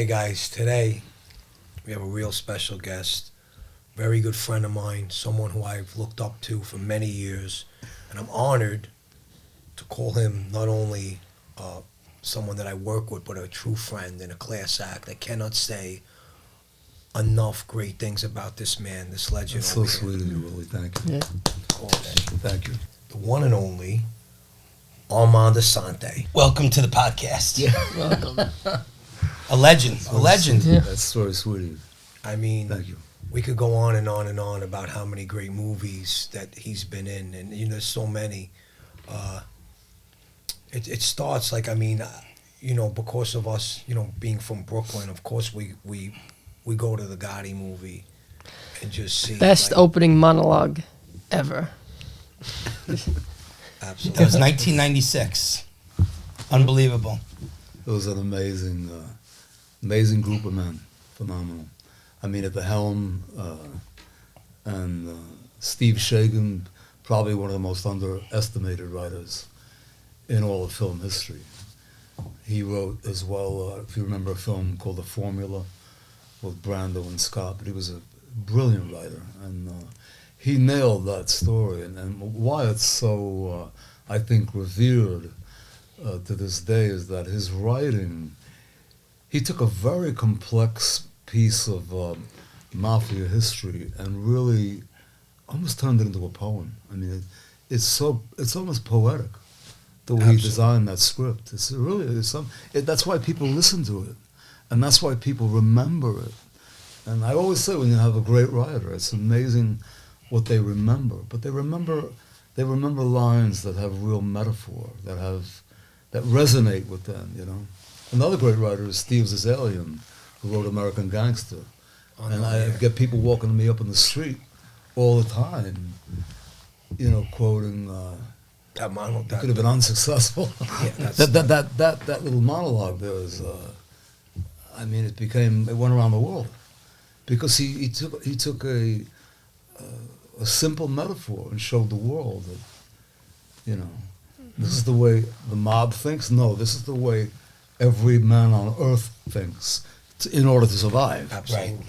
Okay, guys, today we have a real special guest, very good friend of mine, someone who I've looked up to for many years, and I'm honored to call him not only someone that I work with, but a true friend and a class act. I cannot say enough great things about this man, this legend. That's so sweet of you, Willie. Thank you. Yeah. Of course. Thank you. The one and only Armand Assante. Welcome to the podcast. Yeah. Welcome. A legend. A legend. Yeah. That's very sweet of you. I mean, Thank you. we could go on and on and on about how many great movies that he's been in, and there's so many. It starts like, because of us, being from Brooklyn. Of course, we go to the Gotti movie and just see Best opening monologue ever. Absolutely. It was 1996. Unbelievable. It was an amazing group of men. Phenomenal. I mean, at the helm, and Steve Shagan, probably one of the most underestimated writers in all of film history. He wrote as well, if you remember, a film called The Formula with Brando and Scott, but he was a brilliant writer, and he nailed that story. And why it's so, I think, revered to this day is that his writing, he took a very complex piece of mafia history and really almost turned it into a poem. I mean, it's almost poetic the way he designed that script. That's why people listen to it, and that's why people remember it. And I always say, when you have a great writer, it's amazing what they remember. But they remember lines that have real metaphor, that resonate with them. Another great writer is Steve Zazalian, who wrote American Gangster. And I get people walking to me up in the street all the time, quoting, that monologue. could have been unsuccessful. Yeah, that little monologue there is, it went around the world. Because he took a simple metaphor and showed the world that, this is the way the mob thinks. No, this is the way every man on earth thinks in order to survive. Absolutely. Right.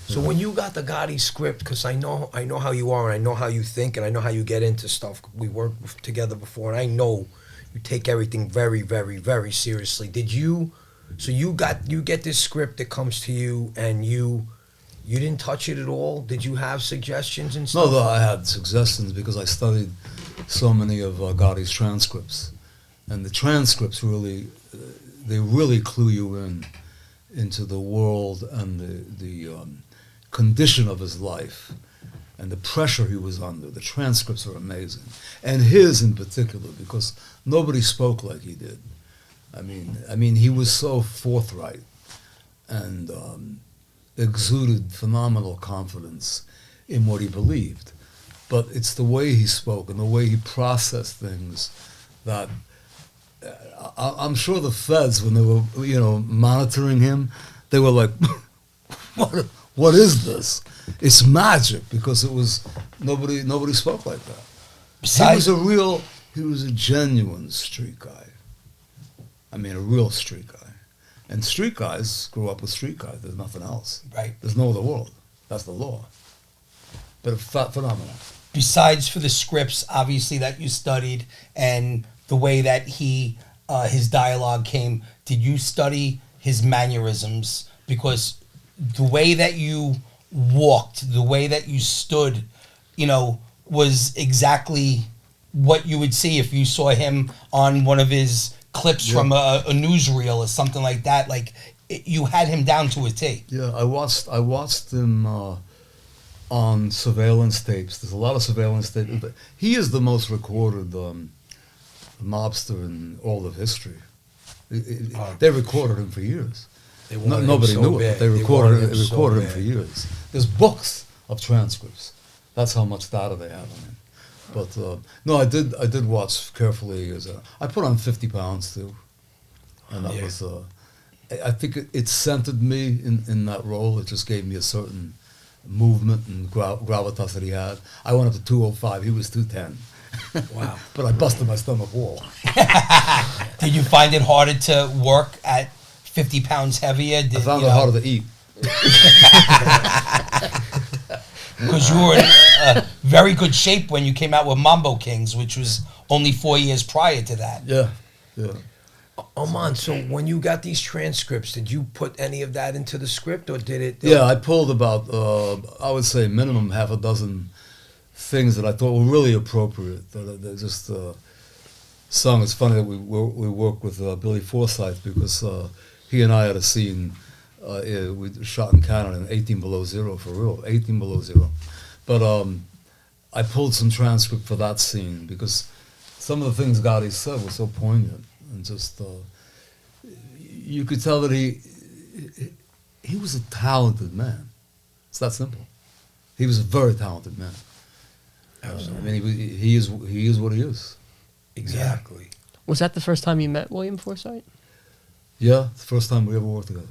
So when you got the Gotti script, because I know how you are, and I know how you think, and I know how you get into stuff. We worked together before, and I know you take everything very, very, very seriously. So you get this script that comes to you, and you didn't touch it at all? Did you have suggestions and stuff? No, I had suggestions because I studied so many of Gotti's transcripts, and the transcripts really clue you into the world and the condition of his life and the pressure he was under. The transcripts are amazing, and his in particular, because nobody spoke like he did. I mean, he was so forthright and exuded phenomenal confidence in what he believed. But it's the way he spoke and the way he processed things that I'm sure the feds, when they were, monitoring him, they were like, what is this? It's magic, because it was nobody spoke like that. He was a genuine street guy. I mean, a real street guy. And street guys grew up with street guys. There's nothing else. Right. There's no other world. That's the law. But phenomenal. Besides for the scripts, obviously, that you studied and the way that his dialogue came, did you study his mannerisms? Because the way that you walked, the way that you stood, was exactly what you would see if you saw him on one of his clips from a newsreel or something like that. Like, you had him down to a T. Yeah, I watched him on surveillance tapes. There's a lot of surveillance tapes. He is the most recorded mobster in all of history. They recorded him for years. Nobody knew it, but they recorded him for years. There's books of transcripts. That's how much data they have on him. But no, I did watch carefully. I put on 50 pounds too, and that was. I think it centered me in that role. It just gave me a certain movement and gravitas that he had. I went up to 205. He was 210. Wow! But I busted my stomach wall. Did you find it harder to work at 50 pounds heavier? I found it harder to eat. Because you were in very good shape when you came out with Mambo Kings, which was only 4 years prior to that. Yeah, yeah. Armand, so when you got these transcripts, did you put any of that into the script, or did it? Yeah, I pulled about, I would say, minimum half a dozen things that I thought were really appropriate. They're just sung. It's funny that we work with Billy Forsythe because he and I had a scene. We shot in Canada in 18 below zero, for real, 18 below zero. But I pulled some transcript for that scene because some of the things Gotti said were so poignant. And just, you could tell that he was a talented man. It's that simple. He was a very talented man. Absolutely. I mean, he is what he is. Exactly. Was that the first time you met William Forsythe? Yeah, the first time we ever worked together.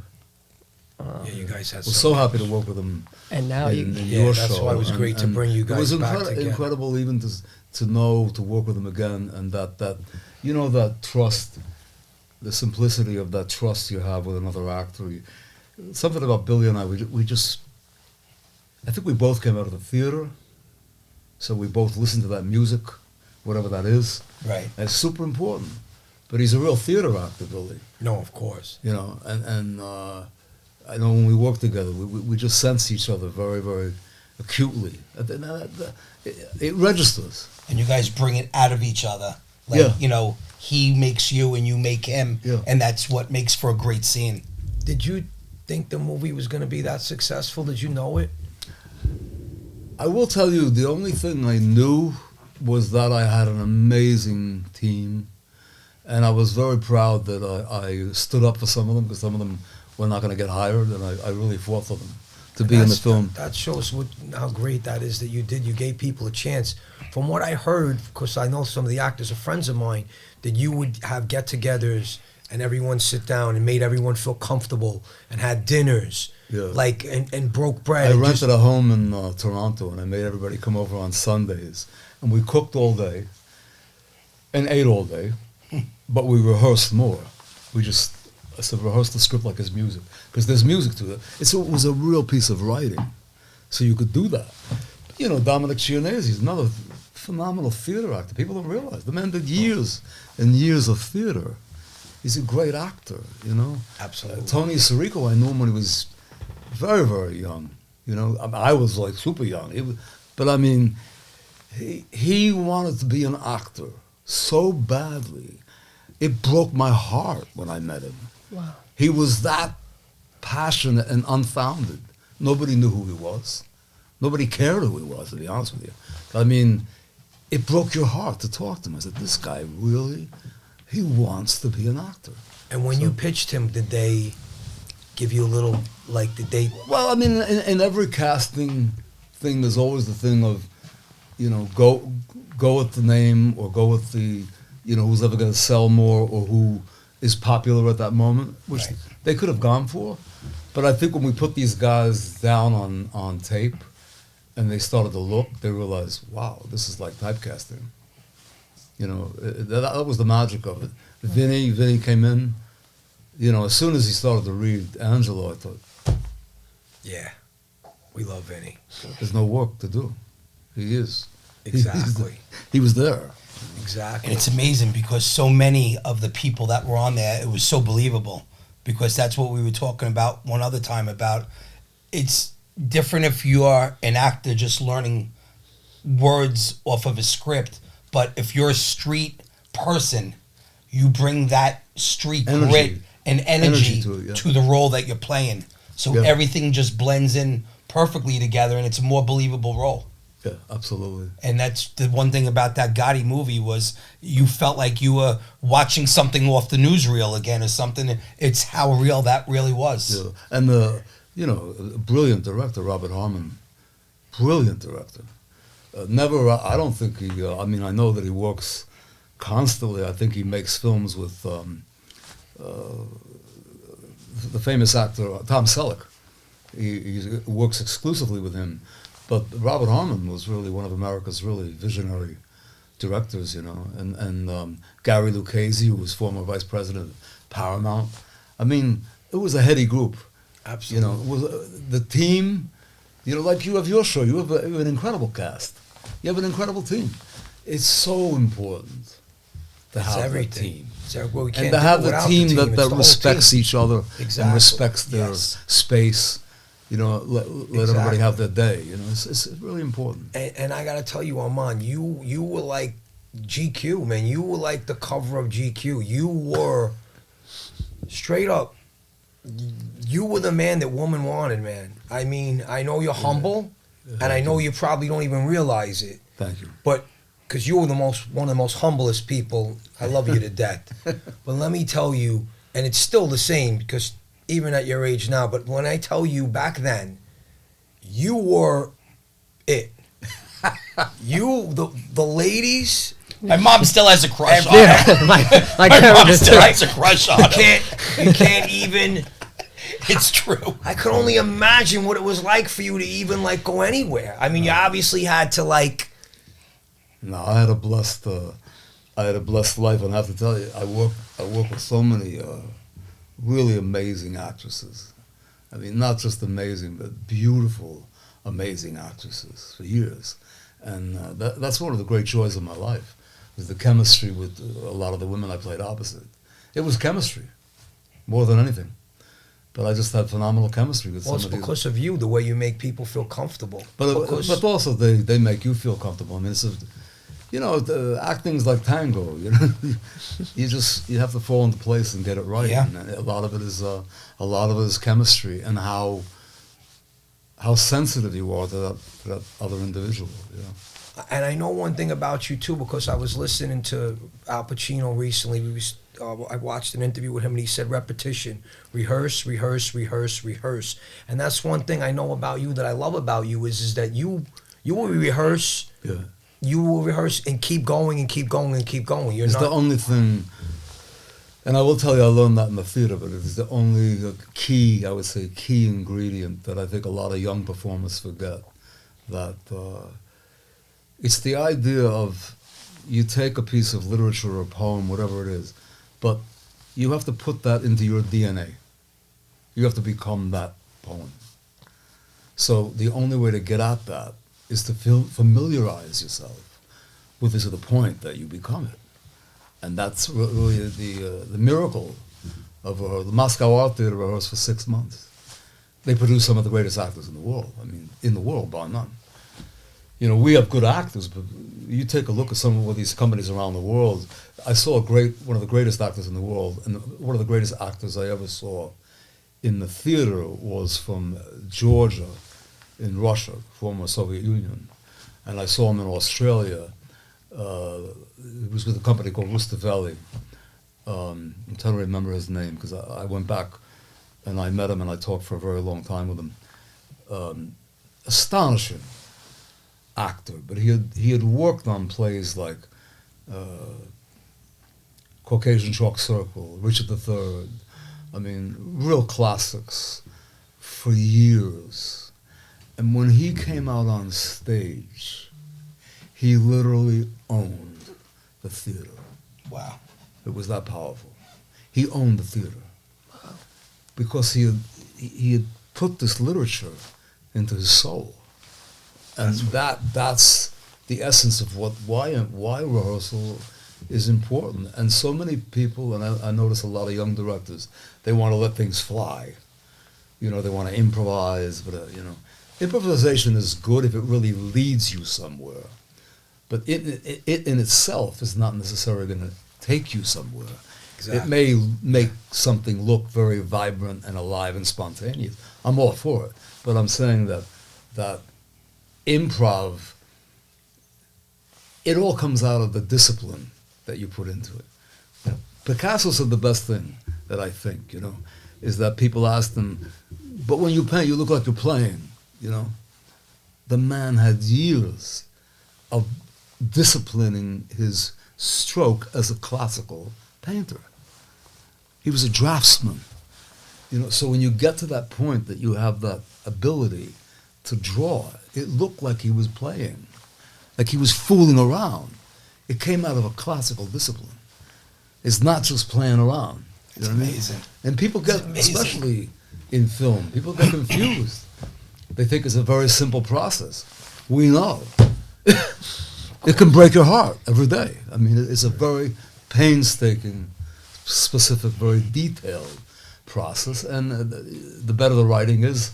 Yeah, you guys had. We're so happy to work with him. And now in Yeah, your that's show. why it was great to bring you It was guys back together. incredible even to know, to work with him again, and that you know, that trust, the simplicity of that trust you have with another actor. Something about Billy and I, we just, I think we both came out of the theater, so we both listened to that music, whatever that is. Right. And it's super important. But he's a real theater actor, Billy. No, of course. You know, and I know when we work together, we just sense each other very, very acutely. It registers. And you guys bring it out of each other. Like, Yeah. you know, he makes you and you make him. Yeah. And that's what makes for a great scene. Did you think the movie was going to be that successful? Did you know it? I will tell you, the only thing I knew was that I had an amazing team, and I was very proud that I stood up for some of them, because some of them were not going to get hired, and I really fought for them to be in the film. That shows how great that is that you did. You gave people a chance. From what I heard, because I know some of the actors are friends of mine, that you would have get-togethers and everyone sit down and made everyone feel comfortable and had dinners, like and broke bread. I rented a home in Toronto, and I made everybody come over on Sundays, and we cooked all day and ate all day, but we rehearsed more. I said, rehearse the script like it's music, because there's music to it. It was a real piece of writing, so you could do that. You know, Dominic Chianese is another phenomenal theater actor. People don't realize. The man did years and years of theater. He's a great actor, you know. Absolutely. Tony Sirico, I knew him when he was very, very young. You know, I was like super young. But I mean, he wanted to be an actor so badly. It broke my heart when I met him. Wow. He was that passionate and unfounded. Nobody knew who he was. Nobody cared who he was, to be honest with you. I mean, it broke your heart to talk to him. I said, this guy really, he wants to be an actor. And when you pitched him, did they give you a little, like, did they... Well, I mean, in every casting thing, there's always the thing of, you know, go with the name, or go with the, you know, who's ever going to sell more, or who is popular at that moment, which they could have gone for. But I think when we put these guys down on tape and they started to look, they realized, wow, this is like typecasting. You know, that was the magic of it. Vinny came in. You know, as soon as he started to read Angelo, I thought, Yeah, we love Vinny. there's no work to do. He is. Exactly. He was there. Exactly. And it's amazing because so many of the people that were on there, it was so believable, because that's what we were talking about one other time about. It's different if you are an actor just learning words off of a script, but if you're a street person, you bring that street grit and energy to it, to the role that you're playing. So everything just blends in perfectly together, and it's a more believable role. Yeah, absolutely. And that's the one thing about that Gotti movie, was you felt like you were watching something off the newsreel again or something. It's how real that really was. Yeah. And the, you know, brilliant director, Robert Harmon, brilliant director. I don't think he, I mean, I know that he works constantly. I think he makes films with the famous actor, Tom Selleck. He works exclusively with him. But Robert Harmon was really one of America's really visionary directors, you know, and Gary Lucchese, who was former vice president of Paramount. I mean, it was a heady group. Absolutely. You know, it was the team. You know, like you have your show, you have an incredible cast. You have an incredible team. It's so important to It's have everything. that team. Well, we can't And to do have it the without team, It's that the whole respects team. each other Exactly. and respects their Yes. space. You know, let everybody Exactly. have their day. You know, it's really important. And I gotta tell you, Armand, you were like GQ, man. You were like the cover of GQ. You were straight up. You were the man that woman wanted, man. I mean, I know you're humble, and I know you probably don't even realize it. Thank you. But because you were one of the most humblest people, I love you to death. But let me tell you, and it's still the same because even at your age now. But when I tell you back then, you were it. The ladies. My mom still has a crush on Yeah, her. my My character mom still too. has a crush on her. You can't even. It's true. I could only imagine what it was like for you to even like go anywhere. I mean, you obviously had to like. No, I had a blessed life, and I have to tell you, I work with so many really amazing actresses. I mean, not just amazing, but beautiful, amazing actresses for years, and that's one of the great joys of my life, was the chemistry with a lot of the women I played opposite. It was chemistry, more than anything. But I just had phenomenal chemistry with Well, some it's of these. because of you, the way you make people feel comfortable. But Because- also they make you feel comfortable. I mean, acting's like tango. You know, you have to fall into place and get it right. Yeah. And a lot of it is chemistry and how sensitive you are to that other individual. You know. And I know one thing about you too, because I was listening to Al Pacino recently. I watched an interview with him, and he said repetition, rehearse, rehearse, rehearse, rehearse. And that's one thing I know about you that I love about you is that you will rehearse, Yeah. you will rehearse and keep going and keep going and keep going. You're It's not. the only thing, and I will tell you, I learned that in the theater, but it is the only key ingredient that I think a lot of young performers forget. That it's the idea of you take a piece of literature or a poem, whatever it is, but you have to put that into your DNA. You have to become that poem. So the only way to get at that is to familiarize yourself with it to the point that you become it. And that's really the miracle of the Moscow Art Theater rehearsed for 6 months. They produce some of the greatest actors in the world. I mean, in the world, bar none. You know, we have good actors, but you take a look at some of these companies around the world. I saw one of the greatest actors in the world, and one of the greatest actors I ever saw in the theater was from Georgia, in Russia, former Soviet Union. And I saw him in Australia. It was with a company called Rustavelli. I'm trying to remember his name because I went back and I met him and I talked for a very long time with him. Astonishing actor, but he had worked on plays like Caucasian Chalk Circle, Richard III. I mean, real classics for years. And when he came out on stage, he literally owned the theater. Wow. It was that powerful. He owned the theater. Wow. Because he had put this literature into his soul. And that's the essence of why rehearsal is important. And so many people, and I notice a lot of young directors, they want to let things fly. You know, they want to improvise, but improvisation is good if it really leads you somewhere. But it in itself is not necessarily going to take you somewhere. Exactly. It may make something look very vibrant and alive and spontaneous. I'm all for it. But I'm saying that improv, it all comes out of the discipline that you put into it. You know, Picasso said the best thing that I think, is that people asked him, but when you paint, you look like you're playing, The man had years of disciplining his stroke as a classical painter. He was a draftsman. So when you get to that point that you have that ability to draw, it looked like he was playing, like he was fooling around. It came out of a classical discipline. It's not just playing around. You know what I mean? amazing. And people get, amazing. especially in film, people get confused. They think it's a very simple process. We know. It can break your heart every day. I mean, it's a very painstaking, specific, very detailed process. And the better the writing is,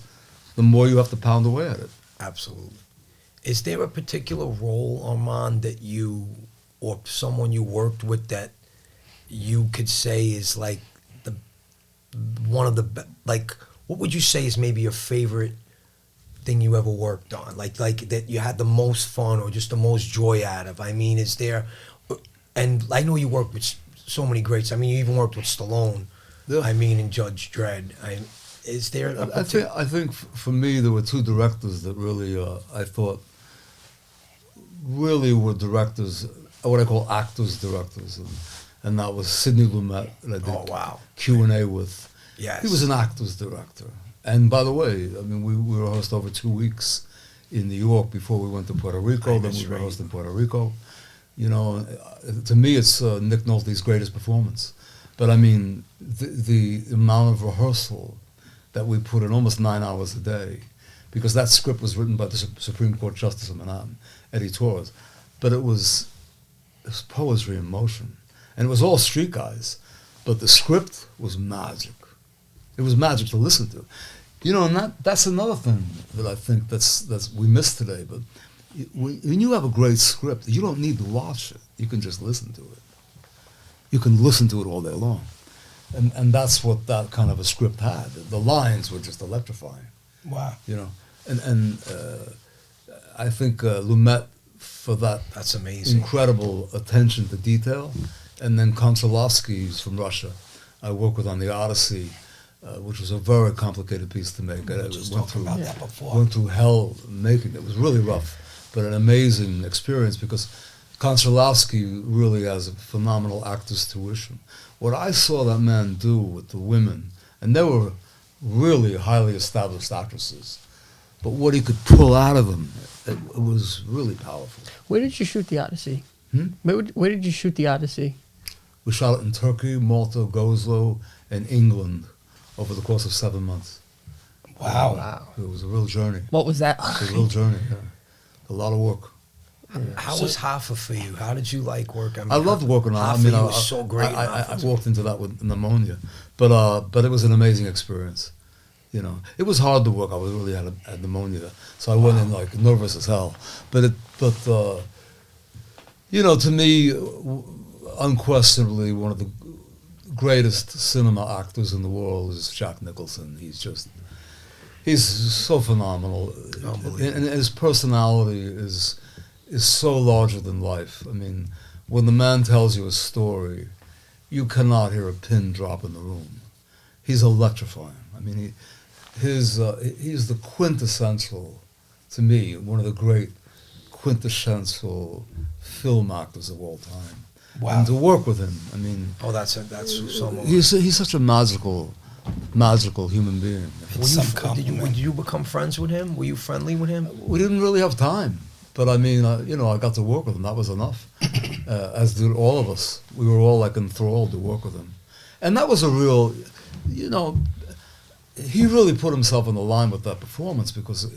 the more you have to pound away at it. Absolutely. Is there a particular role, Armand, that you or someone you worked with that you could say is like the one of the like? What would you say is maybe your favorite thing you ever worked on? Like that you had the most fun or just the most joy out of? I mean, is there? And I know you worked with so many greats. I mean, you even worked with Stallone. Yeah. I mean, in Judge Dredd. Is there? I think for me there were two directors that really I thought really were directors, what I call actors directors, and that was Sidney Lumet that I did Oh, wow. Q&A with. Yes. He was an actor's director. And by the way, I mean, we rehearsed over 2 weeks in New York before we went to Puerto Rico. Then That's we right. rehearsed in Puerto Rico. You know, to me, it's Nick Nolte's greatest performance. But I mean, the amount of rehearsal that we put in, almost 9 hours a day, because that script was written by the Supreme Court Justice of Manhattan, Eddie Torres. But it was poetry in motion. And it was all street guys. But the script was magic. It was magic to listen to. You know, and that's another thing that I think that's we miss today. But when you have a great script, you don't need to watch it. You can just listen to it. You can listen to it all day long. And that's what that kind of a script had. The lines were just electrifying. Wow. You know, and I think Lumet, for That's amazing. incredible attention to detail, and then Konchalovsky, who's from Russia, I worked with on the Odyssey, which was a very complicated piece to make. We were just talking about that before. Went through hell making it. It was really rough, but an amazing experience because Konchalovsky really has a phenomenal actor's tuition. What I saw that man do with the women, and they were really highly established actresses, but what he could pull out of them, it was really powerful. Where did you shoot the Odyssey? Hmm? Where did you shoot the Odyssey? We shot it in Turkey, Malta, Goslo, and England over the course of 7 months. Wow. Wow. It was a real journey. What was that? It was a real journey, yeah. A lot of work. How was Hoffa for you? How did you like work? I loved working on it. I Hoffa, mean, you was so great. I walked into that with pneumonia, but it was an amazing experience. You know, it was hard to work. I was really had pneumonia, so I went in like nervous as hell. But you know, to me, unquestionably one of the greatest cinema actors in the world is Jack Nicholson. He's so phenomenal, and his personality is so larger than life. I mean, when the man tells you a story, you cannot hear a pin drop in the room. He's electrifying. I mean, he's the quintessential, to me, one of the great quintessential film actors of all time. Wow. And to work with him, I mean, that's someone. he's such a magical human being. Did you become friends with him? Were you friendly with him? We didn't really have time, but I mean, you know, I got to work with him. That was enough. As did all of us. We were all like enthralled to work with him, and that was a real, you know, he really put himself on the line with that performance because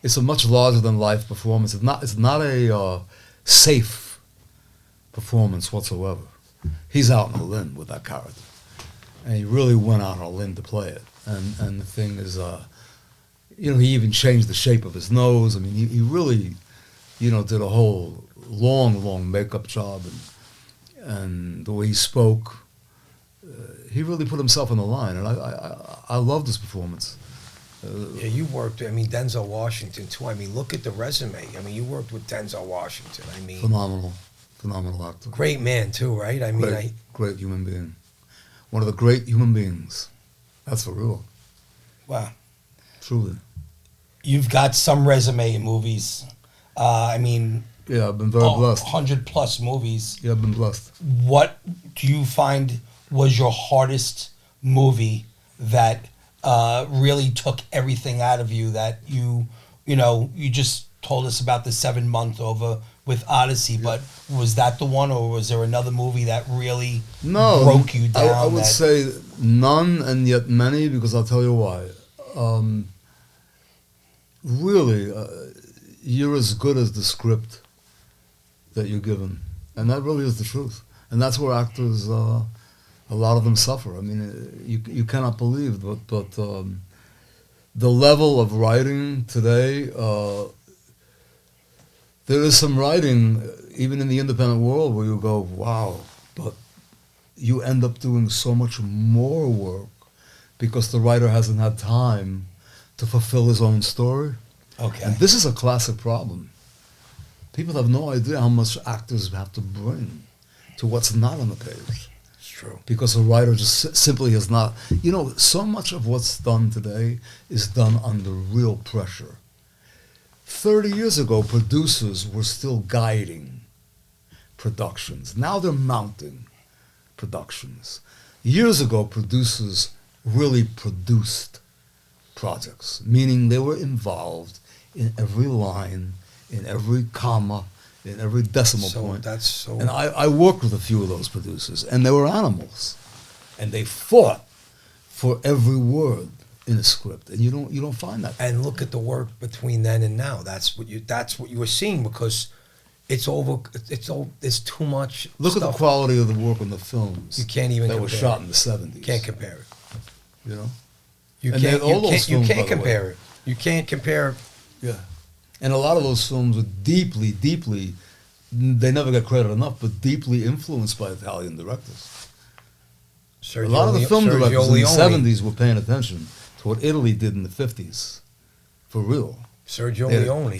it's a much larger than life performance. It's not a safe performance whatsoever. He's out on a limb with that character, and he really went out on a limb to play it. And the thing is, you know, he even changed the shape of his nose. I mean, he really, you know, did a whole long makeup job, and the way he spoke, he really put himself on the line, and I loved his performance. Yeah, you worked. I mean, Denzel Washington too. I mean, look at the resume. I mean, you worked with Denzel Washington. I mean, phenomenal actor. great man too, right? I mean, Great human being. One of the great human beings. That's for real. Wow. Truly. You've got some resume in movies. I mean, Yeah, I've been very blessed. 100+ movies. Yeah, I've been blessed. What do you find was your hardest movie that really took everything out of you that you know, you just told us about the 7 month over with Odyssey, but was that the one, or was there another movie that really No, broke you down? I would say none, and yet many, because I'll tell you why. Really, you're as good as the script that you're given, and that really is the truth. And that's where actors, a lot of them suffer. I mean, you cannot believe, but the level of writing today, there is some writing, even in the independent world, where you go, wow, but you end up doing so much more work because the writer hasn't had time to fulfill his own story. Okay. And this is a classic problem. People have no idea how much actors have to bring to what's not on the page. It's true. Because a writer just simply is not, so much of what's done today is done under real pressure. 30 years ago, producers were still guiding productions. Now they're mounting productions. Years ago, producers really produced projects, meaning they were involved in every line, in every comma, in every decimal point. And I worked with a few of those producers, and they were animals, and they fought for every word in a script, and you don't find that. And look at the work between then and now. That's what you were seeing, because it's too much. Look stuff. at the quality of the work on the films. You can't even that were compare shot it. in the 70s. You can't compare it. You know. You And can't. all You those can't, you films, by can't the way. compare it. You can't compare. Yeah. And a lot of those films were deeply, they never get credit enough, but deeply influenced by Italian directors. A lot of the film directors in the 70s were paying attention to what Italy did in the 50s. For real. Sergio Leone.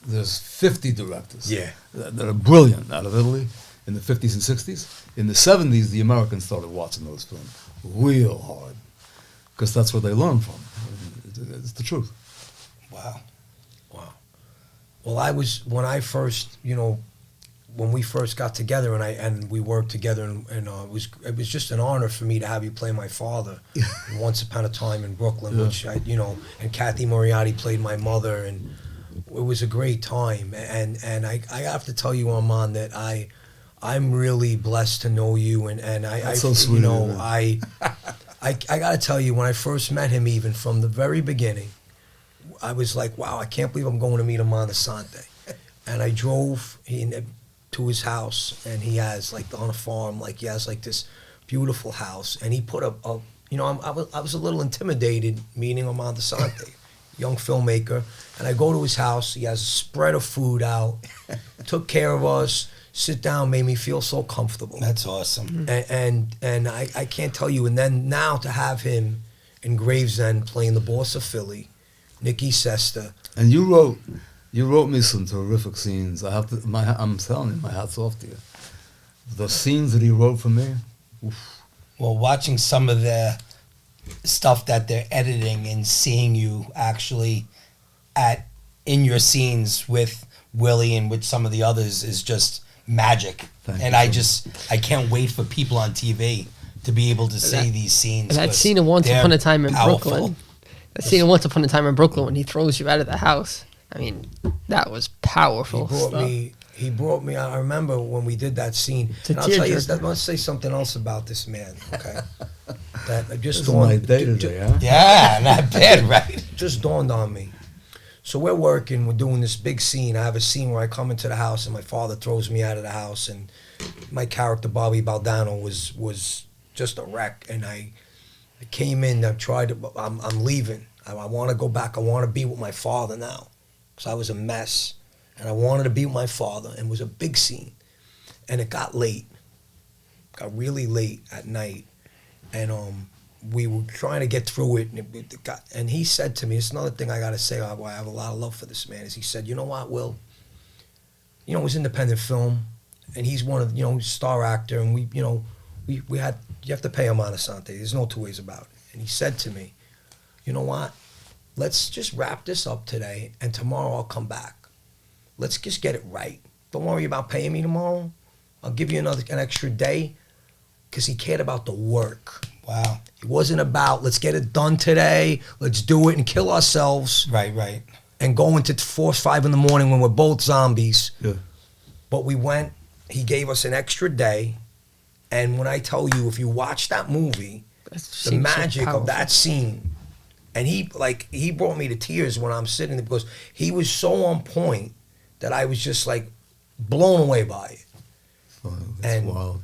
There's 50 directors Yeah. that are brilliant out of Italy in the 50s and 60s. In the 70s, the Americans started watching those films real hard because that's where they learned from. It's the truth. Wow. Well, when we first got together and we worked together, and it was just an honor for me to have you play my father in Once Upon a Time in Brooklyn, which and Kathy Moriarty played my mother, and it was a great time. And I have to tell you, Armand, that I'm really blessed to know you, and That's so sweet, I got to tell you, when I first met him, even from the very beginning, I was like, wow, I can't believe I'm going to meet Armand Assante. And I drove to his house, and he has, on a farm, he has this beautiful house. And he put I was a little intimidated meeting Armand Assante, young filmmaker. And I go to his house, he has a spread of food out, took care of us, sit down, made me feel so comfortable. That's awesome. And I can't tell you. And then now to have him in Gravesend playing the boss of Philly, Nicky Sesta. And you wrote me some terrific scenes. I'm telling you, my hat's off to you. The scenes that he wrote for me. Oof. Well, watching some of the stuff that they're editing and seeing you actually in your scenes with Willie and with some of the others is just magic. Thank you. I can't wait for people on TV to be able to see these scenes. And that scene in Once Upon a Time in powerful. Brooklyn. That scene in Once Upon a Time in Brooklyn when he throws you out of the house. I mean, that was powerful stuff. He brought me. I remember when we did that scene. It's a And I'll tell you, tearjerker. I want to say something else about this man. Okay, that just This is my day today, huh? Yeah, not bad, right? just dawned on me. So we're working. We're doing this big scene. I have a scene where I come into the house and my father throws me out of the house, and my character Bobby Baldano was just a wreck. And I came in. I'm leaving. I want to go back. I want to be with my father now, because I was a mess, and I wanted to be with my father. And it was a big scene, and it got late. Got really late at night, and we were trying to get through it, and he said to me, it's another thing I got to say, why I have a lot of love for this man, is he said, you know what, Will, it was independent film, and he's one of, star actor, and you have to pay Armand Assante. There's no two ways about it. And he said to me, you know what, let's just wrap this up today, and tomorrow I'll come back. Let's just get it right. Don't worry about paying me tomorrow. I'll give you an extra day, because he cared about the work. Wow. It wasn't about, let's get it done today, let's do it and kill ourselves. Right. and going to 4 or 5 in the morning when we're both zombies. Yeah. But we went, he gave us an extra day. And when I tell you, if you watch that movie, the magic of that scene, and he brought me to tears when I'm sitting there because he was so on point that I was just like blown away by it. Oh, that's And- wild.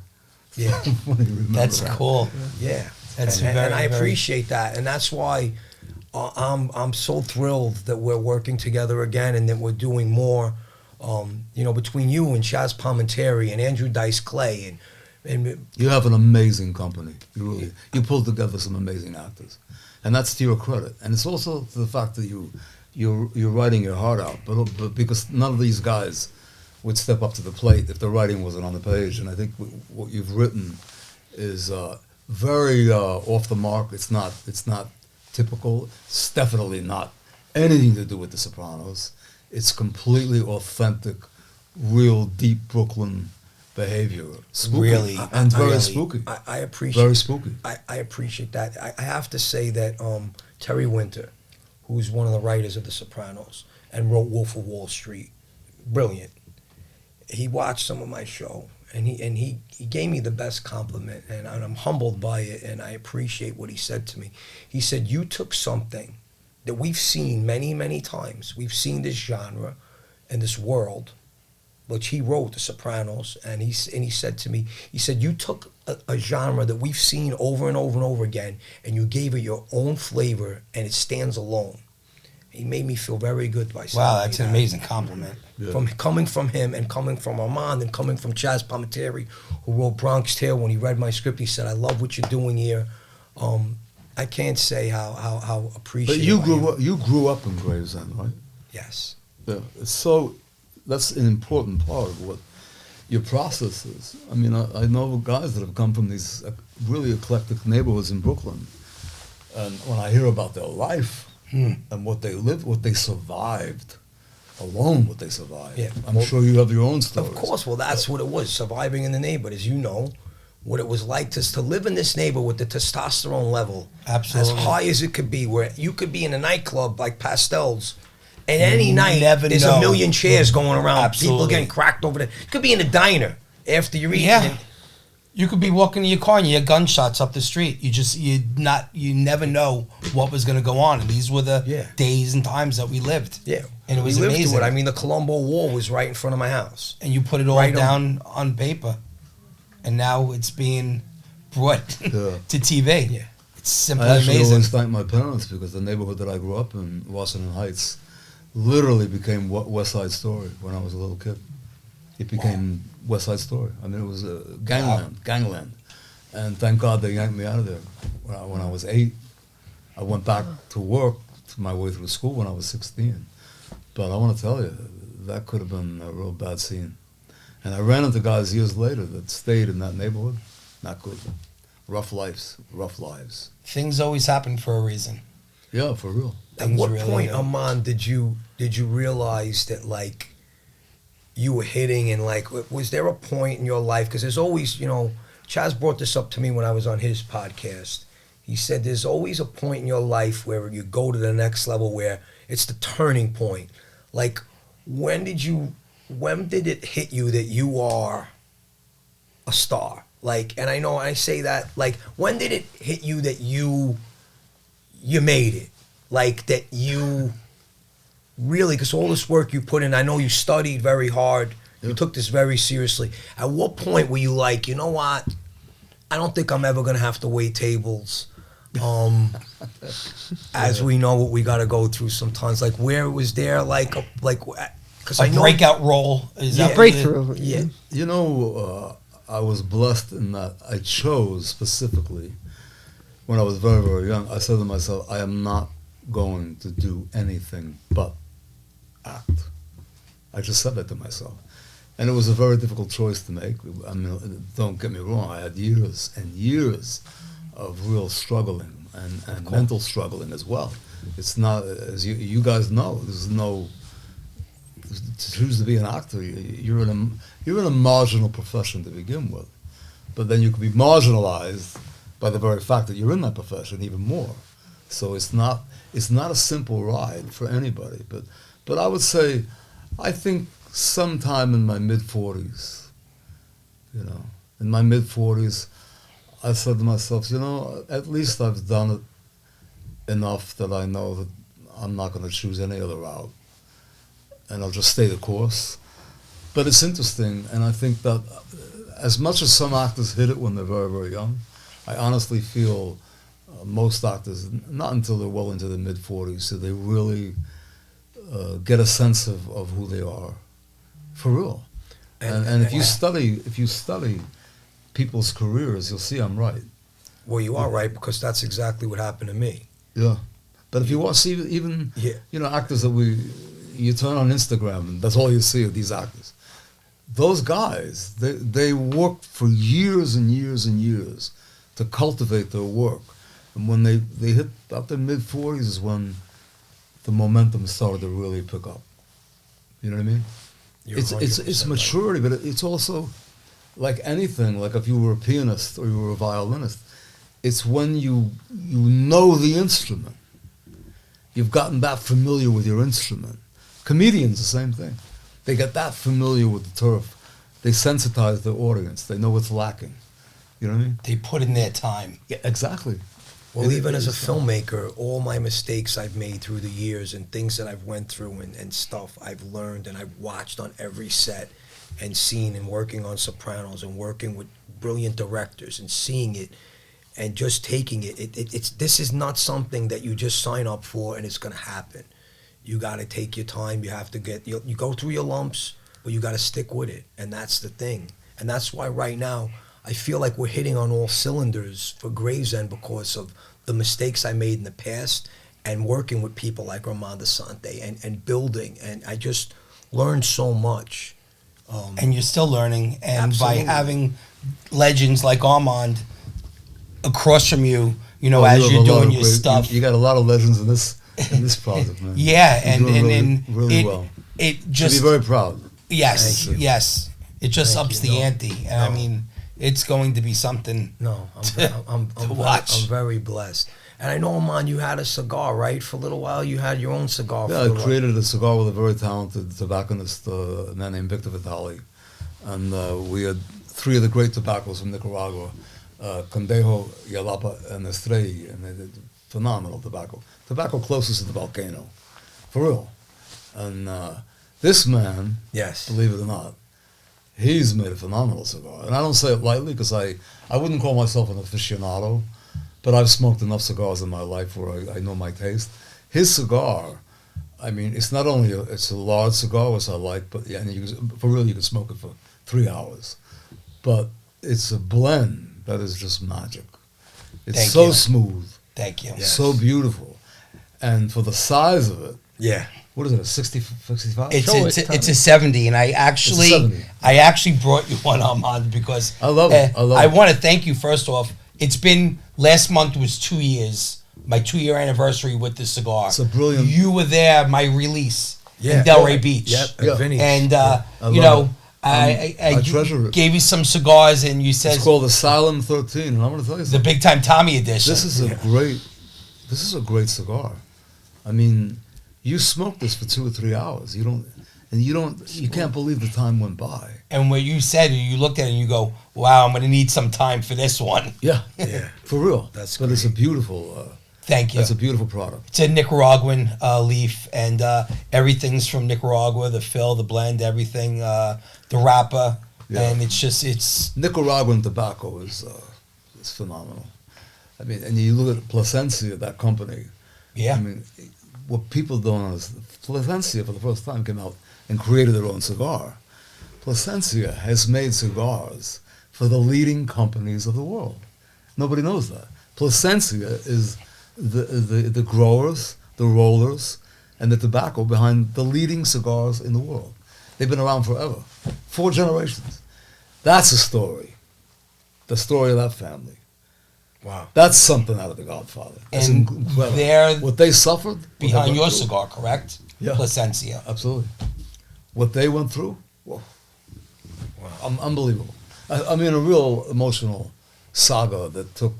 Yeah. When you remember That's that. cool. Yeah, That's and very, I very- appreciate that, and that's why I'm so thrilled that we're working together again, and that we're doing more. Between you and Chaz Palminteri and Andrew Dice Clay, and You have an amazing company. You pulled together some amazing actors, and that's to your credit. And it's also to the fact that you're writing your heart out. But because none of these guys would step up to the plate if the writing wasn't on the page. And I think what you've written is very off the mark. It's not typical. It's definitely not anything to do with The Sopranos. It's completely authentic, real deep Brooklyn behavior. Spooky. Really, And very really. spooky. I appreciate. Very spooky. I appreciate that. I have to say that Terry Winter, who's one of the writers of The Sopranos and wrote Wolf of Wall Street, brilliant. He watched some of my show, and he gave me the best compliment, and I'm humbled by it, and I appreciate what he said to me. He said, "You took something that we've seen many, many times. We've seen this genre and this world." Which he wrote, The Sopranos, and he said to me, he said, "You took a genre that we've seen over and over and over again, and you gave it your own flavor, and it stands alone." He made me feel very good by saying Wow, that's an that. amazing compliment. Yeah. From coming from him and coming from Armand and coming from Chaz Palminteri, who wrote Bronx Tale. When he read my script, he said, "I love what you're doing here." I can't say how appreciative. But I am. you grew up in Gravesend, right? Yes. Yeah. So that's an important part of what your process is. I mean, I know guys that have come from these really eclectic neighborhoods in Brooklyn, and when I hear about their life and what they lived, what they survived, alone what they survived, Yeah. I'm sure you have your own stories. Of course. Well, that's what it was, surviving in the neighborhood, as you know. What it was like to live in this neighborhood with the testosterone level Absolutely. as high as it could be, where you could be in a nightclub like Pastels, and any night never there's know. a million chairs going around, people Absolutely. getting cracked over there. You could be in a diner after you're eating. Yeah. and- You could be walking to your car and you hear gunshots up the street. You never know what was going to go on. And these were the Yeah. days and times that we lived. Yeah. And it was we lived amazing. through it. I mean, the Colombo Wall was right in front of my house. And you put it all Right on. down on paper. And now it's being brought Yeah. to TV. Yeah. It's simply I actually amazing. always thank my parents because the neighborhood that I grew up in, Washington Heights, literally became West Side Story when I was a little kid. It became West Side Story. I mean, it was gangland. And thank God they yanked me out of there. When I was 8, I went back to work to my way through school when I was 16. But I want to tell you, that could have been a real bad scene. And I ran into guys years later that stayed in that neighborhood. Not good. Rough lives. Things always happen for a reason. Yeah, for real. At Things what really point, do. Armand, did you realize that, like, you were hitting, and, like, was there a point in your life, because there's always, Chaz brought this up to me when I was on his podcast. He said there's always a point in your life where you go to the next level, where it's the turning point. Like, when did it hit you that you are a star? Like, and I know I say that, like, when did it hit you that you made it? Like, that you really, because all this work you put in, I know you studied very hard, you took this very seriously. At what point were you like, you know what, I don't think I'm ever going to have to wait tables, as we know what we got to go through sometimes. Like, where was there, because I A know... breakout role is Yeah. that Breakthrough. Yeah. You know, I was blessed in that I chose specifically, when I was very, very young, I said to myself, I am not going to do anything but act. I just said that to myself. And it was a very difficult choice to make. I mean, don't get me wrong, I had years and years of real struggling and mental struggling as well. It's not, as you guys know, there's no, to choose to be an actor, you're in a marginal profession to begin with. But then you can be marginalized by the very fact that you're in that profession even more. So it's not a simple ride for anybody. But But I would say, I think sometime in my mid-40s, in my mid-40s, I said to myself, at least I've done it enough that I know that I'm not going to choose any other route. And I'll just stay the course. But it's interesting, and I think that as much as some actors hit it when they're very, very young, I honestly feel most actors, not until they're well into their mid-40s, do they really get a sense of who they are, for real. And if you study people's careers, you'll see I'm right. Well, you are right, because that's exactly what happened to me. Yeah. But if you watch even actors that you turn on Instagram and that's all you see of these actors. Those guys, they worked for years and years and years to cultivate their work. And when they hit about their mid-40s is when the momentum started to really pick up. You know what I mean? It's maturity, but it's also like anything, like if you were a pianist or you were a violinist, it's when you know the instrument. You've gotten that familiar with your instrument. Comedians, the same thing. They get that familiar with the turf. They sensitize their audience. They know what's lacking. You know what I mean? They put in their time. Yeah, exactly. Well, even as a filmmaker, all my mistakes I've made through the years and things that I've went through and stuff I've learned and I've watched on every set and seen and working on Sopranos and working with brilliant directors and seeing it and just taking it. This is not something that you just sign up for and it's going to happen. You got to take your time. You have to you go through your lumps, but you got to stick with it. And that's the thing. And that's why right now I feel like we're hitting on all cylinders for Gravesend because of the mistakes I made in the past and working with people like Armand Assante and building. And I just learned so much. And you're still learning. And Absolutely. by having legends like Armand across from you, as you're doing your stuff. You got a lot of legends in this project, man. Yeah, You're doing and really it, well. It You just should be very proud. Yes, Thank you. yes. It just Thank ups you. the No. ante, and No. I mean, it's going to be something. No, I'm watch. very blessed. And I know, Armand, you had a cigar, right? For a little while, you had your own cigar. Yeah, I created a cigar with a very talented tobacconist, a man named Victor Vitali. And we had three of the great tobaccos from Nicaragua, Condejo, Yalapa, and Estrella, and they did phenomenal tobacco. Tobacco closest to the volcano, for real. And this man, Yes. believe it or not, he's made a phenomenal cigar. And I don't say it lightly because I wouldn't call myself an aficionado, but I've smoked enough cigars in my life where I know my taste. His cigar, I mean, it's not only it's a large cigar, which I like, but yeah, and for real, you can smoke it for 3 hours. But it's a blend that is just magic. It's Thank so you. smooth, Thank you. Yes. so beautiful. And for the size of it, Yeah. what is it, a 60, 65? It's a 70, and I actually 70. brought you one, Armand, because I love it. I love it. want to thank you first off. It's been last month was 2 years, my 2-year anniversary with this cigar. It's a brilliant. You were there, my release Yeah. in Delray Beach. Yep. Yeah. At Vinny's. And I love it. I treasure it. gave you some cigars, and you said It's called Asylum 13, and I'm going to tell you the something. Big Time Tommy edition. This is a great cigar. I mean, you smoke this for 2 or 3 hours. You can't believe the time went by. And what you said, you looked at it and you go, "Wow, I'm going to need some time for this one." Yeah, Yeah. for real. That's but it's a great. beautiful. Thank you. That's a beautiful product. It's a Nicaraguan leaf, and everything's from Nicaragua. The fill, the blend, everything, the wrapper, Yeah. and it's Nicaraguan tobacco is phenomenal. I mean, and you look at Plasencia, that company. yeah. I mean, what people don't understand, Plasencia for the first time came out and created their own cigar. Plasencia has made cigars for the leading companies of the world. Nobody knows that. Plasencia is the growers, the rollers, and the tobacco behind the leading cigars in the world. They've been around forever. 4 generations. That's a story. The story of that family. Wow. That's something out of The Godfather. That's And incredible. they're What they suffered. what they behind went your through. cigar, correct? Yeah. Plasencia. Absolutely. What they went through, whoa. Wow. Unbelievable. I mean, a real emotional saga that took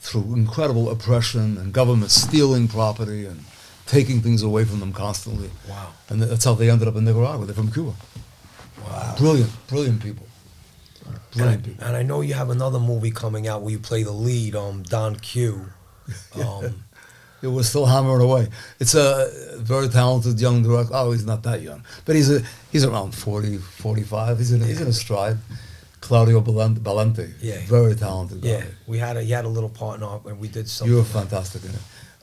through incredible oppression and government stealing property and taking things away from them constantly. Wow. And that's how they ended up in Nicaragua. They're from Cuba. Wow. Brilliant people. Brilliant people. And I know you have another movie coming out where you play the lead, Don Q. It was still hammering away. It's a very talented young director. Oh, he's not that young, but he's around 40, 45. He's in his stride. Claudio Balente. Yeah. Very talented guy. Yeah, he had a little partner and we did something. You were fantastic in it.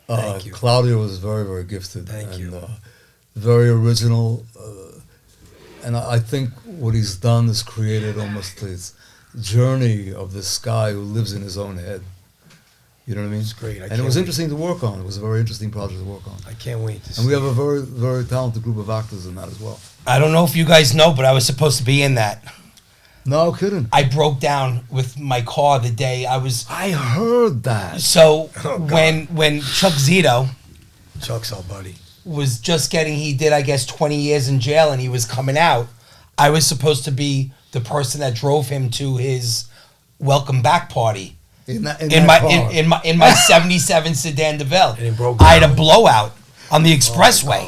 Thank you. Claudio was very, very gifted. Thank you. Very original. And I think what he's done is created almost this journey of this guy who lives in his own head. You know what I mean? It's great. And it was interesting to work on. It was a very interesting project to work on. I can't wait to see. And we have a very, very talented group of actors in that as well. I don't know if you guys know, but I was supposed to be in that. No kidding. I broke down with my car the day I was. I heard that. So Oh, God. when Chuck Zito Chuck's our buddy. was just he did, I guess, 20 years in jail and he was coming out, I was supposed to be the person that drove him to his welcome back party. In my 77 sedan DeVille. And it broke I had a down? blowout on the expressway.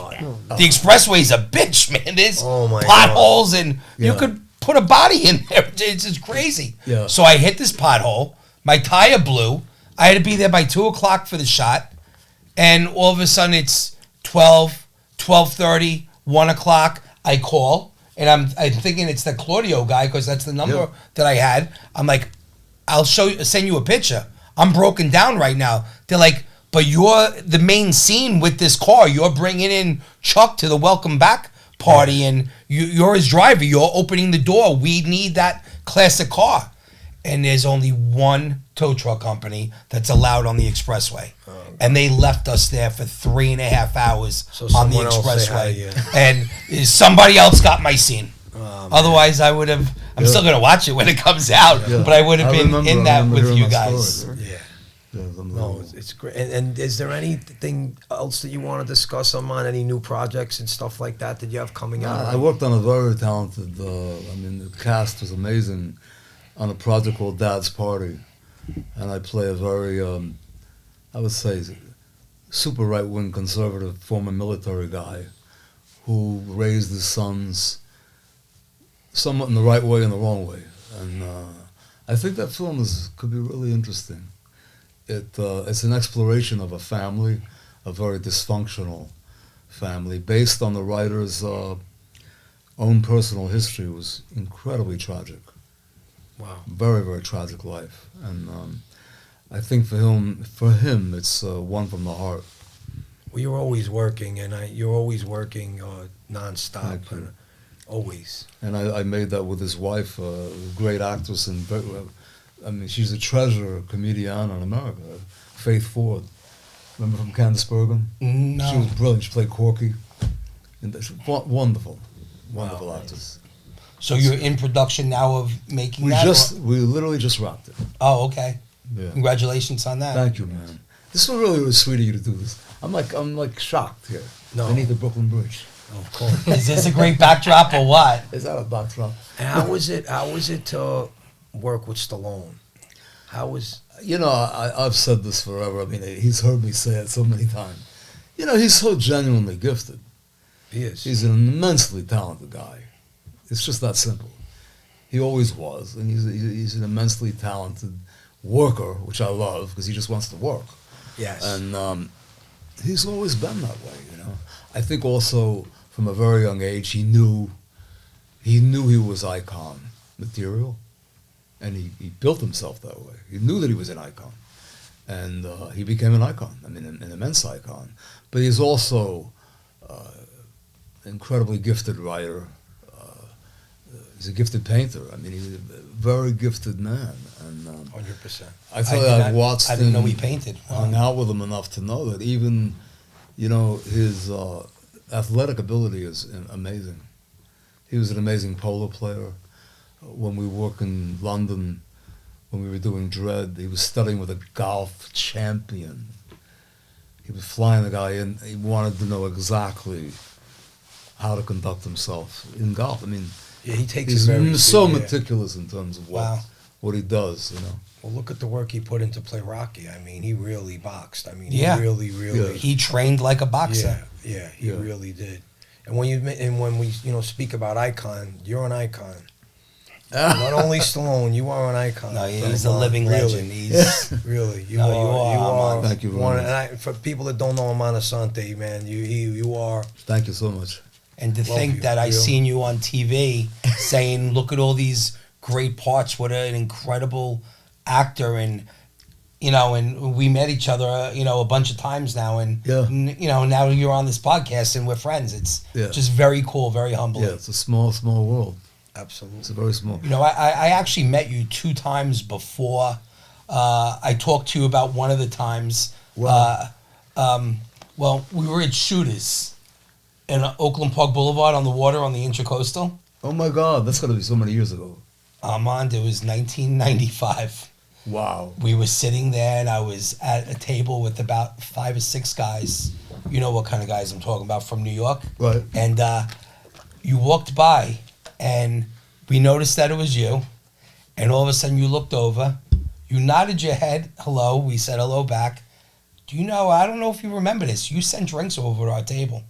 God. The expressway's a bitch, man. There's Oh, my potholes and you Yeah. could put a body in there. It's just crazy. Yeah. So I hit this pothole. My tire blew. I had to be there by 2 o'clock for the shot. And all of a sudden it's 12, 12:30, 1 o'clock. I call. And I'm thinking it's the Claudio guy because that's the number that I had. I'm like, I'll send you a picture. I'm broken down right now. They're like, but you're the main scene with this car. You're bringing in Chuck to the welcome back party, and you're his driver. You're opening the door. We need that classic car. And there's only one tow truck company that's allowed on the expressway. And they left us there for 3.5 hours So on the someone else say hi, expressway. And somebody else got my scene. Otherwise, I would have. I'm still gonna watch it when it comes out, Yeah. but I would have I been remember- in I that remember with hearing you that guys. story. Yeah. Yeah, No, unbelievable. it's great. And is there anything else that you want to discuss, Armand? Any new projects and stuff like that that you have coming out? I worked on a very talented, the cast was amazing on a project called Dad's Party. And I play a very, I would say, super right-wing conservative former military guy who raised his sons somewhat in the right way and the wrong way. And I think that film could be really interesting. It's an exploration of a family, a very dysfunctional family, based on the writer's own personal history. It was incredibly tragic. Wow. Very, very tragic life. And I think for him, it's one from the heart. Well, you're always working, and you're always working nonstop, Thank you. and always. And I made that with his wife, a great actress, and she's a treasure comedian in America, Faith Ford. Remember from Candice Bergen? No. She was brilliant. She played Corky. And wonderful Wow. actress. So you're in production now of making that? We literally just wrapped it. Oh, okay. Yeah. Congratulations on that. Thank you, man. This was really sweet of you to do this. I'm like shocked here. No. Beneath the Brooklyn Bridge. Of course. Is this a great backdrop or what? Is that a backdrop? And how was it to work with Stallone? How was? I've said this forever. I mean, he's heard me say it so many times. He's so genuinely gifted. He is. He's an immensely talented guy. It's just that simple. He always was, and he's an immensely talented worker, which I love because he just wants to work. Yes. And he's always been that way. I think also from a very young age he knew he was icon material, and he built himself that way. He knew that he was an icon, and he became an icon. I mean, an immense icon. But he's also an incredibly gifted writer. He's a gifted painter. I mean, he's a very gifted man. And 100%. I tell you, I've watched I didn't know him, he painted. hung out with him enough to know that even, his athletic ability is amazing. He was an amazing polo player. When we worked in London, when we were doing Dread, he was studying with a golf champion. He was flying the guy in. He wanted to know exactly how to conduct himself in golf. I mean, Yeah, he takes he's it very so seriously, yeah. meticulous in terms of Wow. what he does, you know. Well, look at the work he put into play Rocky. I mean, he really boxed. I mean, Yeah. he really, really. He trained like a boxer. Yeah, he Yeah. really did. And when we speak about icon, you're an icon. Not only Stallone, you are an icon. No, he's a Armand, living really. legend. He's Really, you No, are. you are, Armand. Thank you very one. much. And for people that don't know Armand Assante, man, you are. Thank you so much. and to Love think you, that I real. seen you on TV saying, "Look at all these great parts. What an incredible actor!" And and we met each other, a bunch of times now, and Yeah. now you're on this podcast and we're friends. It's Yeah. just very cool, very humbling. Yeah, it's a small, small world. It's Absolutely. a very small. I actually met you 2 times before. I talked to you about one of the times. Wow. Well, we were at Shooters in Oakland Park Boulevard on the water on the Intracoastal. Oh my God, that's got to be so many years ago. Armand, it was 1995. Wow. We were sitting there, and I was at a table with about 5 or 6 guys. You know what kind of guys I'm talking about from New York. Right. And you walked by, and we noticed that it was you. And all of a sudden, you looked over. You nodded your head, hello. We said hello back. Do you know, I don't know if you remember this. You sent drinks over to our table.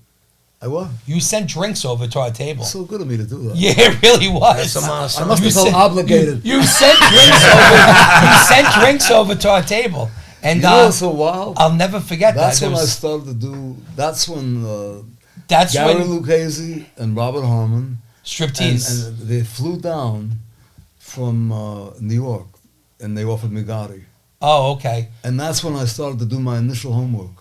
I what? You sent drinks over to our table. It's so good of me to do that. Yeah, it really was. That's Armand Assante. I must You have felt sent- obligated. You sent drinks over. You sent drinks over to our table, and You know what's so wild? I'll never forget That's that. when There I was- started to do. That's when That's Gary when Lucchese and Robert Harmon striptease. and they flew down from New York, and they offered me Gotti. Oh, okay. And that's when I started to do my initial homework.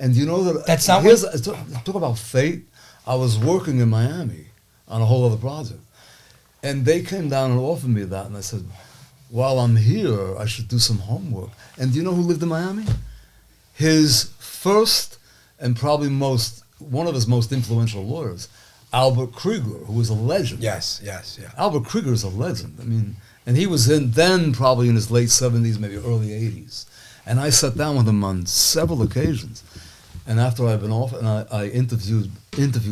And you know that That's not here's, talk about fate. I was working in Miami on a whole other project, and they came down and offered me that, and I said, while I'm here, I should do some homework. And do you know who lived in Miami? His first and probably one of his most influential lawyers, Albert Krieger, who was a legend. Yes. Albert Krieger is a legend. I mean, and he was then probably in his late 70s, maybe early 80s. And I sat down with him on several occasions. And after I'd been off, and I interviewed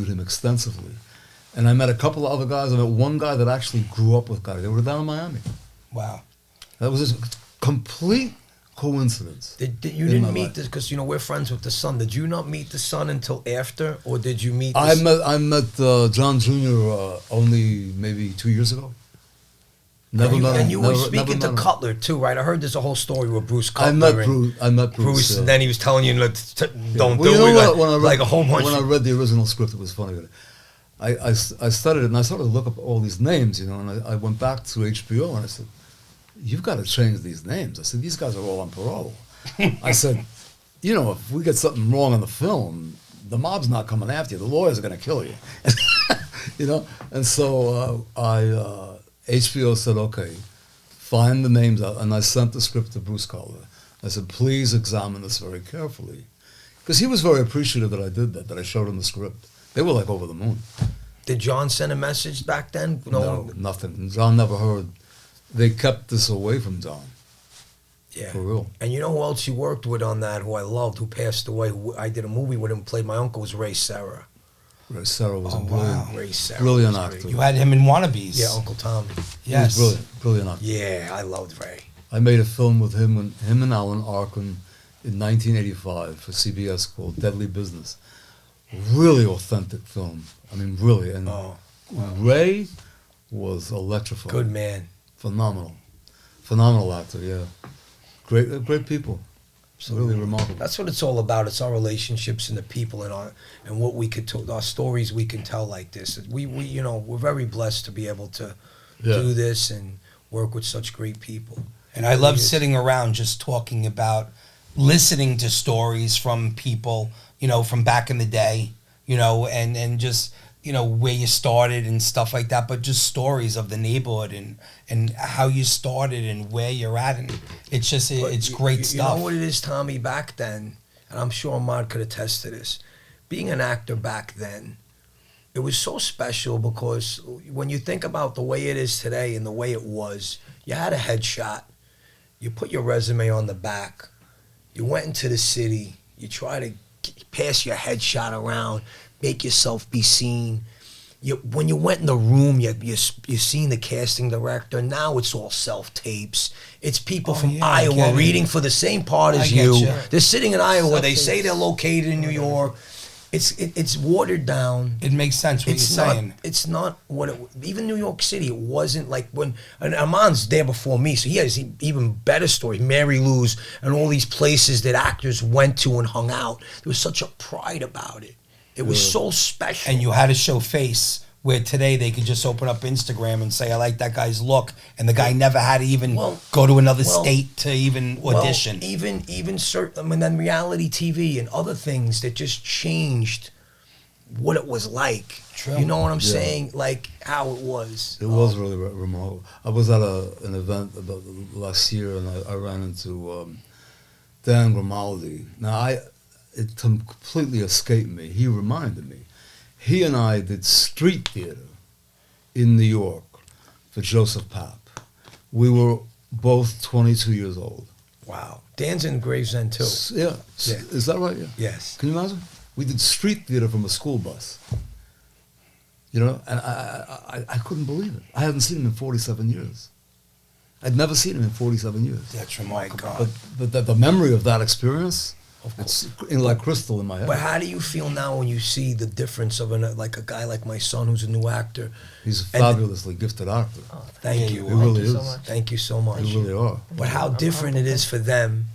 him extensively. And I met a couple of other guys. I met one guy that actually grew up with Gotti. They were down in Miami. Wow. That was just complete coincidence. You in didn't my meet life. this because we're friends with the son. Did you not meet the son until after, or did you meet? I met John Jr. Only maybe 2 years ago. Never met him. And you were Never speaking met to him. Cutler too, right? I heard there's a whole story with Bruce Cutler. I met and Bruce. I met Bruce. Bruce, yeah. and then he was telling you, "Don't Well, do you know it." what? When I read, Like a whole bunch. When I read the original script, it was funny. I studied it, and I started to look up all these names, and I went back to HBO, and I said, "You've got to change these names." I said, "These guys are all on parole." I said, if we get something wrong in the film, the mob's not coming after you. The lawyers are going to kill you." And so HBO said, "Okay, find the names out," and I sent the script to Bruce Cutler. I said, "Please examine this very carefully," because he was very appreciative that I did that I showed him the script. They were like over the moon. Did John send a message back then? No, nothing. John never heard. They kept this away from John. Yeah. For real. And you know who else you worked with on that? Who I loved, who passed away? Who I did a movie with him. Played my uncle was Ray Serra. Ray Serra was Oh, a brilliant, wow. Ray Serra. brilliant was great. actor. You had him in Wannabes. Yeah, Uncle Tommy. He Yes. was brilliant actor. Yeah, I loved Ray. I made a film with him and Alan Arkin in 1985 for CBS called Deadly Business. Really authentic film. I mean, really. And Ray was electrifying. Good man. Phenomenal actor. Yeah, great people. Really remarkable. That's what it's all about. It's our relationships and the people and what we could our stories we can tell like this. We're very blessed to be able to do this and work with such great people. And I love sitting around just talking about, listening to stories from people, from back in the day, and just, where you started and stuff like that, but just stories of the neighborhood and how you started and where you're at. And it's just, it's great stuff. You know what it is, Tommy, back then, and I'm sure Ahmad could attest to this, being an actor back then, it was so special because when you think about the way it is today and the way it was, you had a headshot, you put your resume on the back, you went into the city, you try to pass your headshot around, make yourself be seen. when you went in the room, you seen the casting director. Now it's all self-tapes. It's people from yeah, I Iowa get it. reading for the same part I as get you. you. They're sitting in Iowa. They say Self-tapes. they're located in New York. It's watered down. It makes sense what It's you're not. saying. It's not what it. Even New York City, it wasn't like when. And Armand's there before me, so he has even better stories. Mary Lou's and all these places that actors went to and hung out. There was such a pride about it. It was so special. And you had to show face. Where today they could just open up Instagram and say, I like that guy's look. And the guy never had to even go to another state to even audition. Well, even certain, I mean, then reality TV and other things that just changed what it was like. True. You know what I'm saying? Like how it was. It was really remarkable. I was at an event about last year, and I ran into Dan Grimaldi. Now, it completely escaped me. He reminded me. He and I did street theater in New York for Joseph Papp. We were both 22 years old. Wow. Dan's in Gravesend too. Yeah. Yeah. Is that right? Yeah. Yes. Can you imagine? We did street theater from a school bus. You know, and I couldn't believe it. I hadn't seen him in 47 years. I'd never seen him in 47 years. That's remarkable. But the memory of that experience, Of course. it's like crystal in my head. But how do you feel now when you see the difference of like a guy like my son who's a new actor? He's a And- fabulously gifted actor. Thank Yeah, you. He really you so is. much. Thank you so much. They really are. But how different it is for them,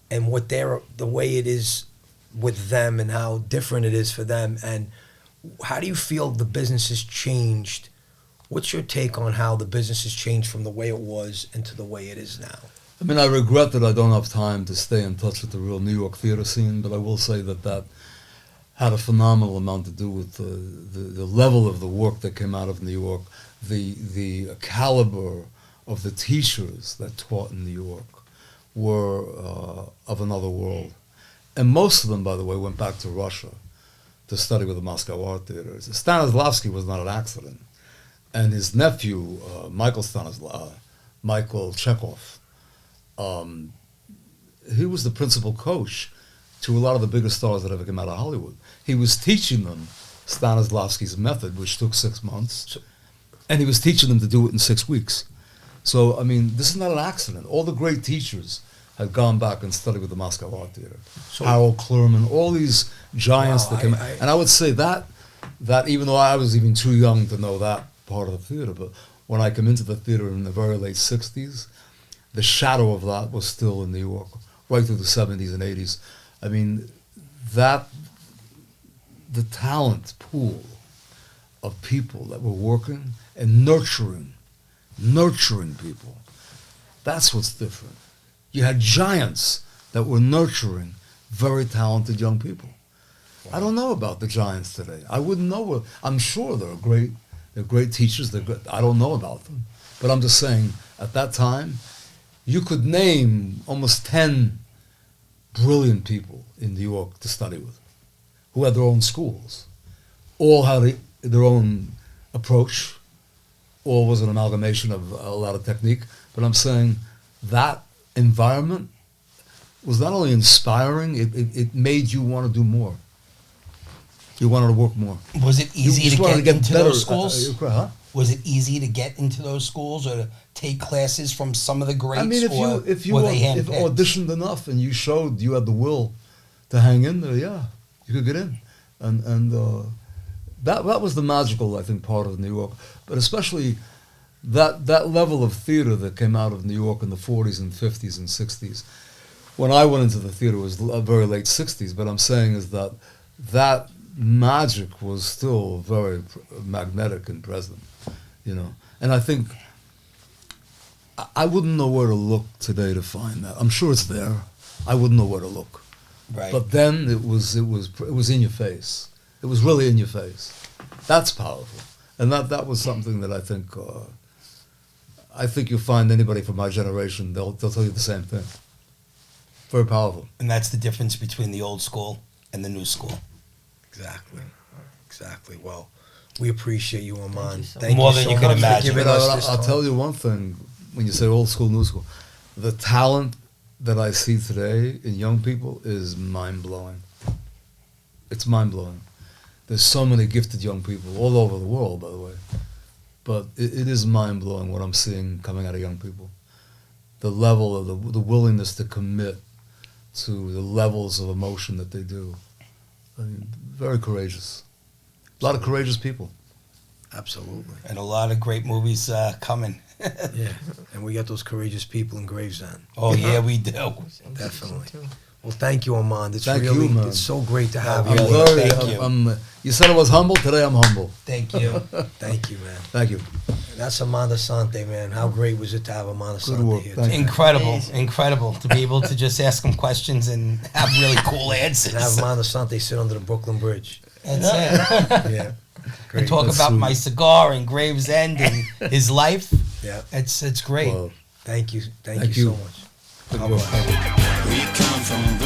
and what the way it is with them, and how different it is for them, and how do you feel the business has changed? What's your take on how the business has changed from the way it was into the way it is now? I mean, I regret that I don't have time to stay in touch with the real New York theater scene, but I will say that had a phenomenal amount to do with the level of the work that came out of New York, the caliber of the teachers that taught in New York were of another world. And most of them, by the way, went back to Russia to study with the Moscow Art Theater. Stanislavski was not an accident. And his nephew, Michael Chekhov, he was the principal coach to a lot of the biggest stars that ever came out of Hollywood. He was teaching them Stanislavski's method, which took 6 months, and he was teaching them to do it in 6 weeks. So, I mean, this is not an accident. All the great teachers had gone back and studied with the Moscow Art Theater. So- Harold Clurman, all these giants Wow, that came I- and I would say that even though I was even too young to know that part of the theater, but when I came into the theater in the very late 60s, the shadow of that was still in New York, right through the 70s and 80s. I mean, the talent pool of people that were working and nurturing people, that's what's different. You had giants that were nurturing very talented young people. I don't know about the giants today. I wouldn't know. I'm sure they're great teachers. I don't know about them. But I'm just saying, at that time, you could name almost 10 brilliant people in New York to study with, who had their own schools, all had their own approach, all was an amalgamation of a lot of technique. But I'm saying that environment was not only inspiring, it made you want to do more. You wanted to work more. Was it You easy just to wanted get into better. those schools? Huh? Was it easy to get into those schools or to take classes from some of the greats? I mean, if you were they handpicked? auditioned enough and you showed you had the will to hang in there, yeah, you could get in, and that was the magical, I think, part of New York. But especially that level of theater that came out of New York in the 40s and 50s and 60s. When I went into the theater, it was very late 60s. But I'm saying is that magic was still very magnetic and present, you know. And I think I wouldn't know where to look today to find that. I'm sure it's there. I wouldn't know where to look. Right. But then it was in your face. It was really in your face. That's powerful, and that was something that I think you'll find anybody from my generation. They'll tell you the same thing. Very powerful. And that's the difference between the old school and the new school. Exactly. Well, we appreciate you, Armand. so Thank More you than so you could much for imagine. giving But us this I'll time. tell you one thing. When you say old school, new school, the talent that I see today in young people is mind blowing. It's mind blowing. there's so many gifted young people all over the world, by the way. But it is mind-blowing what I'm seeing coming out of young people. The level of the willingness to commit to the levels of emotion that they do. I mean, very courageous. A lot of courageous people. Absolutely. And a lot of great movies coming. Yeah. And we got those courageous people in Gravesend. Oh, yeah, we do. Definitely. Well, thank you, Armand. It's Thank really, you, man. it's so great to have I'm you. Really, here. thank you. you said I was humble. Today I'm humble. Thank you. Thank you, man. Thank you. That's Armand Assante, man. How great was it to have Armand Good Assante work. here? Thank today? you. Incredible, incredible to be able to just ask him questions and have really cool answers. And have Armand Assante sit under the Brooklyn Bridge. That's it. Yeah. And talk That's about sweet. my cigar and Gravesend and his life. Yeah. It's great. Well, Thank you. Thank Thank you you. so much. good How work. about it? Thank you. We come from